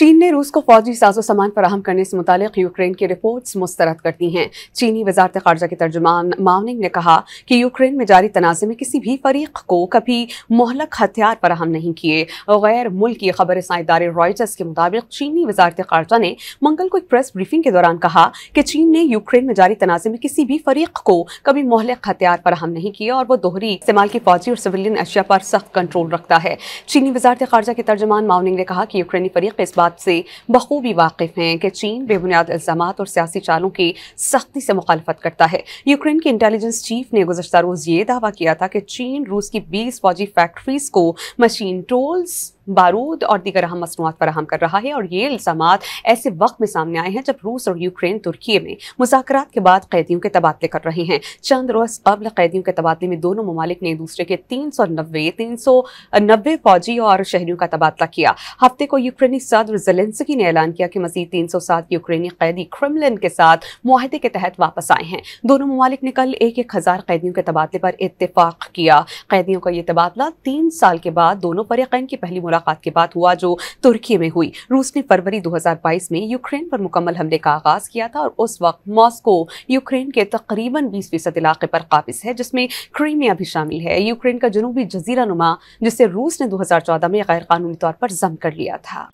چین نے روس کو فوجی سازو سامان فراہم کرنے سے متعلق یوکرین کی رپورٹس مسترد کر دی ہیں۔ چینی وزارت خارجہ کے ترجمان ماوننگ نے کہا کہ یوکرین میں جاری تنازع میں کسی بھی فریق کو کبھی مہلک ہتھیار فراہم نہیں کیے۔ غیر ملکی خبر رساں ادارے رائٹرز کے مطابق چینی وزارت خارجہ نے منگل کو ایک پریس بریفنگ کے دوران کہا کہ چین نے یوکرین میں جاری تنازع میں کسی بھی فریق کو کبھی مہلک ہتھیار فراہم نہیں کیے اور وہ دوہری استعمال کی فوجی اور سویلین اشیاء پر سخت کنٹرول رکھتا ہے۔ چینی وزارت خارجہ کے ترجمان ماوننگ نے کہا کہ یوکرینی فریق اس بات سے بخوبی واقف ہیں کہ چین بے بنیاد الزامات اور سیاسی چالوں کی سختی سے مخالفت کرتا ہے۔ یوکرین کے انٹیلیجنس چیف نے گزشتہ روز یہ دعویٰ کیا تھا کہ چین روس کی 20 فوجی فیکٹریز کو مشین ٹولز، بارود اور دیگر اہم مصنوعات فراہم کر رہا ہے، اور یہ الزامات ایسے وقت میں سامنے آئے ہیں جب روس اور یوکرین ترکی میں مذاکرات کے بعد قیدیوں کے تبادلے کر رہے ہیں۔ چند روز قبل قیدیوں کے تبادلے میں دونوں ممالک نے ایک دوسرے کے 390 فوجی اور شہریوں کا تبادلہ کیا۔ ہفتے کو یوکرینی صدر زیلنسکی نے اعلان کیا کہ مزید 307 یوکرینی قیدی کرملن کے ساتھ معاہدے کے تحت واپس آئے ہیں۔ دونوں ممالک نے کل 1000 قیدیوں کے تبادلے پر اتفاق کیا۔ قیدیوں کا یہ تبادلہ 3 سال کے بعد دونوں فریقین کی پہلی ملاقات کے بعد ہوا جو ترکی میں ہوئی۔ روس نے فروری 2022 میں یوکرین پر مکمل حملے کا آغاز کیا تھا اور اس وقت ماسکو یوکرین کے تقریباً 20% علاقے پر قابض ہے، جس میں کرائمیا بھی شامل ہے۔ یوکرین کا جنوبی جزیرہ نما جسے روس نے 2014 میں غیر قانونی طور پر ضم کر لیا تھا۔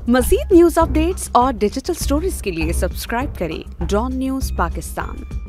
مزید نیوز اپ ڈیٹس اور ڈیجیٹل سٹوریز کے لیے سبسکرائب کریں ڈان نیوز پاکستان۔